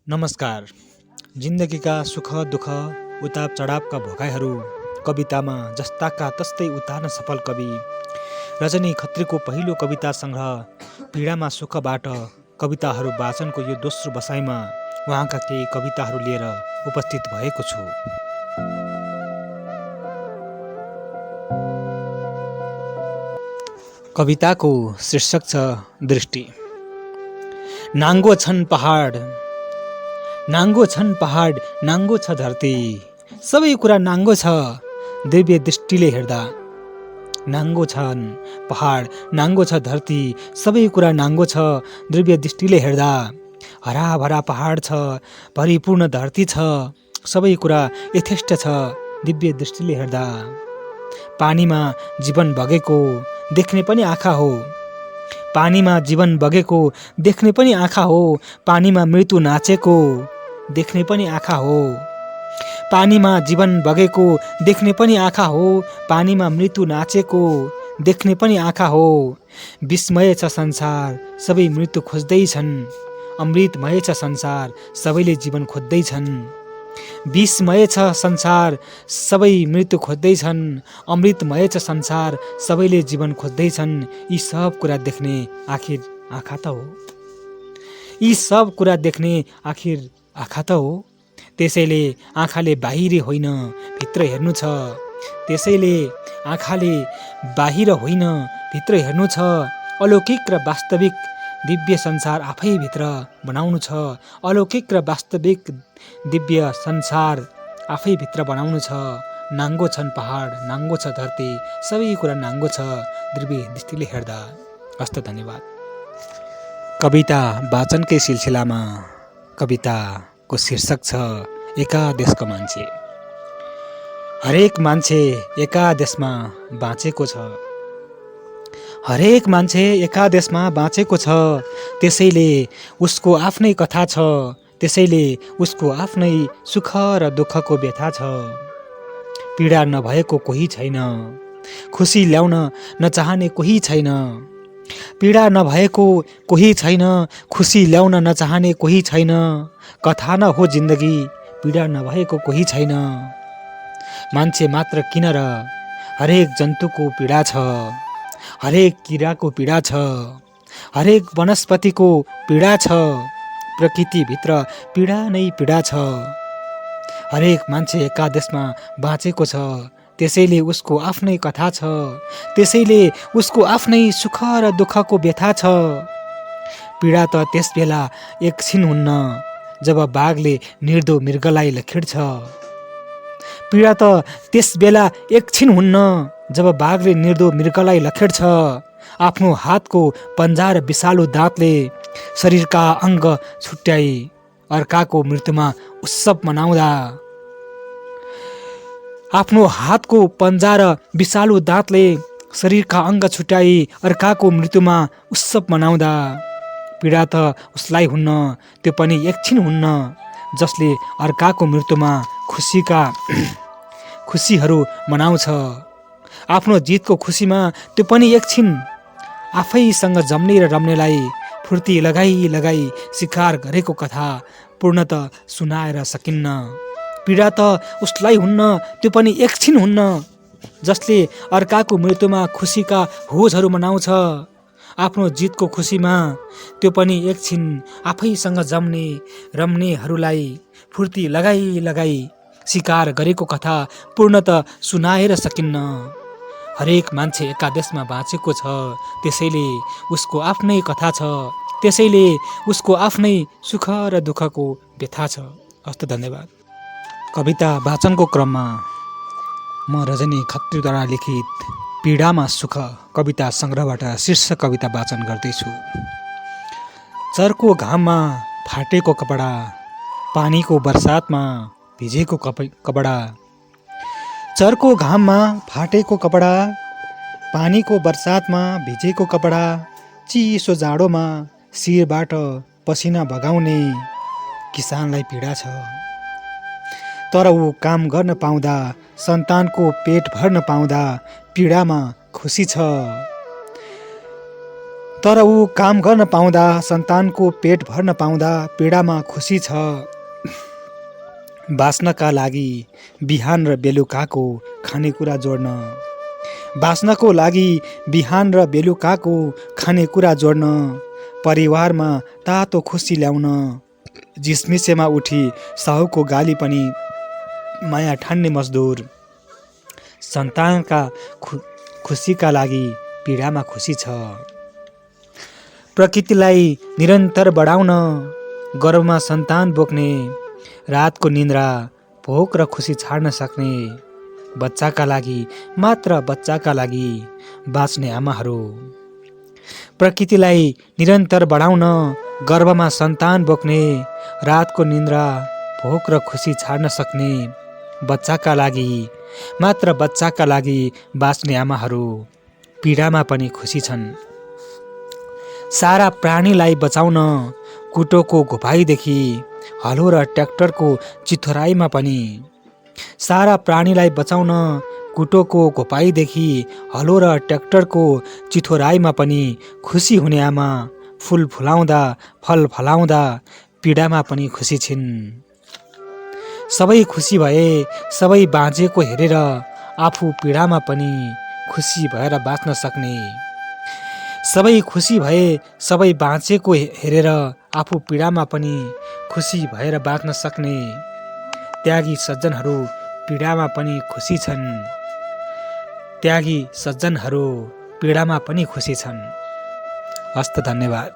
नमस्कार। जिन्दगीका सुख दुःख उताप चढावका भोगाइहरू कवितामा जस्ताका तस्तै उतार्न सफल कवि रजनी खत्रीको पहिलो कविता सङ्ग्रह पीडामा सुखबाट कविताहरू वाचनको यो दोस्रो बसाइमा उहाँका केही कविताहरू लिएर उपस्थित भएको छु। कविताको शीर्षक छ दृष्टि। नाङ्गो छन् पहाड, नाङ्गो छन् पहाड, नाङ्गो छ धरती, सबै कुरा नाङ्गो छ दिव्य दृष्टिले हेर्दा। नाङ्गो छन् पहाड, नाङ्गो छ धरती, सबै कुरा नाङ्गो छ दिव्य दृष्टिले हेर्दा। हराभरा पहाड छ, परिपूर्ण धरती छ, सबै कुरा यथेष्ट छ दिव्य दृष्टिले हेर्दा। पानीमा जीवन बगेको देख्ने पनि आँखा हो, पानीमा जीवन बगेको देख्ने पनि आँखा हो, पानीमा मृत्यु नाचेको देख्ने पनि आँखा हो। पानीमा जीवन बगेको देख्ने पनि आँखा हो, पानीमा मृत्यु नाचेको देख्ने पनि आँखा हो। विस्मय छ संसार, सबै मृत्यु खोज्दैछन्, अमृतमय छ संसार, सबैले जीवन खोज्दैछन्। विस्मय छ संसार, सबै मृत्यु खोज्दैछन्, अमृतमय छ संसार, सबैले जीवन खोज्दैछन्। यी सब कुरा देख्ने आखिर आँखा त हो, यी सब कुरा देख्ने आखिर आँखा त हो। त्यसैले आँखाले बाहिर होइन भित्र हेर्नु छ, त्यसैले आँखाले बाहिर होइन भित्र हेर्नु छ। अलौकिक र वास्तविक दिव्य संसार आफै भित्र बनाउनु छ, अलौकिक र वास्तविक दिव्य संसार आफै भित्र बनाउनु छ। नाङ्गो छन् पहाड, नाङ्गो छ धरती, सबै कुरा नाङ्गो छ दिव्य दृष्टिले हेर्दा। हस्त धन्यवाद। कविता वाचनकै सिलसिलामा कविताको शीर्षक छ एकादेशको मान्छे। हरेक मान्छे एकादेशमा बाँचेको छ, हरेक मान्छे एकादेशमा बाँचेको छ, त्यसैले उसको आफ्नै कथा छ, त्यसैले उसको आफ्नै सुख र दुःखको व्यथा छ। पीडा नभएको कोही छैन, खुसी ल्याउन नचाहने कोही छैन, पीडा नभएको कोही छैन, खुसी ल्याउन नचाहने कोही छैन। कथा न हो जिन्दगी, पीडा नभएको कोही छैन। मान्छे मात्र किन र हरेक जन्तुको पीडा छ, हरेक किराको पीडा छ, हरेक वनस्पतिको पीडा छ, प्रकृतिभित्र पीडा नै पीडा छ। हरेक मान्छे एकादेशमा बाँचेको छ, त्यसैले उसको आफ्नै कथा छ, त्यसैले उसको आफ्नै सुख र दुःखको व्यथा छ। पीडा त त्यस बेला एकछिन हुन्न जब बाघले निर्दो मृगलाई लखेड्छ, पीडा त त्यस बेला एकछिन हुन्न जब बाघले निर्दो मृगलाई लखेड्छ। आफ्नो हातको पन्जा र विषालु दाँतले शरीरका अङ्ग छुट्याई अर्काको मृत्युमा उत्सव मनाउँदा, आफ्नो हातको पन्जा र विषालु दाँतले शरीरका अङ्ग छुट्याई अर्काको मृत्युमा उत्सव मनाउँदा। पीडा त उसलाई हुन्न, त्यो पनि एकछिन हुन्न जसले अर्काको मृत्युमा खुसीहरू मनाउँछ। आफ्नो जितको खुसीमा त्यो पनि एकछिन आफैसँग जम्ने र रम्नेलाई फुर्ती लगाई शिकार गरेको कथा पूर्णत सुनाएर सकिन्न। पीडा त उसलाई हुन्न, त्यो पनि एकछिन हुन्न जसले अर्काको मृत्युमा खुसीका होजहरू मनाउँछ। आफ्नो जितको खुसीमा त्यो पनि एकछिन आफैसँग जम्ने रम्नेहरूलाई फुर्ती लगाई शिकार गरेको कथा पूर्णत सुनाएर सकिन्न। हरेक मान्छे एकादेशमा बाँचेको छ, त्यसैले उसको आफ्नै कथा छ, त्यसैले उसको आफ्नै सुख र दुःखको व्यथा छ। हस्त धन्यवाद। कविता वाचनको क्रममा म रजनी खत्रीद्वारा लिखित पीडामा सुख कविता सङ्ग्रहबाट शीर्ष कविता वाचन गर्दैछु। चर्को घाममा फाटेको कपडा, पानीको बर्सातमा भिजेको कपडा, चर्को घाममा फाटेको कपडा, पानीको बर्सातमा भिजेको कपडा, चिसो जाडोमा शिरबाट पसिना बगाउने किसानलाई पीडा छ। तर ऊ काम गर्न पाउँदा, सन्तानको पेट भर्न पाउँदा पीडामा खुसी छ। तर ऊ काम गर्न पाउँदा, सन्तानको पेट भर्न पाउँदा पीडामा खुसी छ। बाँच्नका लागि बिहान र बेलुकाको खानेकुरा जोड्न, बाँच्नको लागि बिहान र बेलुकाको खानेकुरा जोड्न, परिवारमा तातो खुसी ल्याउन, जिस्मिसेमा उठी साहुको गाली पनि माया ठान्ने मजदुर, सन्तानका खुसीका लागि पीडामा खुसी छ। प्रकृतिलाई निरन्तर बढाउन, गर्भमा सन्तान बोक्ने, रातको निन्द्रा, भोक र खुसी छाड्न सक्ने, बच्चाका लागि मात्र बच्चाका लागि बाँच्ने आमाहरू। प्रकृतिलाई निरन्तर बढाउन, गर्भमा सन्तान बोक्ने, रातको निन्द्रा, भोक र खुसी छाड्न सक्ने, बच्चाका लागि मात्र बच्चाका लागि बाँच्ने आमाहरू पीडामा पनि खुसी छन्। सारा प्राणीलाई बचाउन, कुटोको घुपाइदेखि हलो र ट्र्याक्टरको चिथोराइमा पनि, सारा प्राणीलाई बचाउन, कुटोको घोपाइदेखि हलो र ट्र्याक्टरको चिथोराइमा पनि खुसी हुने आमा फुल फुलाउँदा, फल फलाउँदा पीडामा पनि खुसी छिन्। सबै खुसी भए, सबै बाँचेको हेरेर आफू पीडामा पनि खुसी भएर बाँच्न सक्ने, सबै खुसी भए, सबै बाँचेको हेरेर आफू पीडामा पनि खुसी भएर बाँच्न सक्ने, त्यागी सज्जनहरू पीडामा पनि खुसी छन्। त्यागी सज्जनहरू पीडामा पनि खुसी छन्। हस्त, धन्यवाद।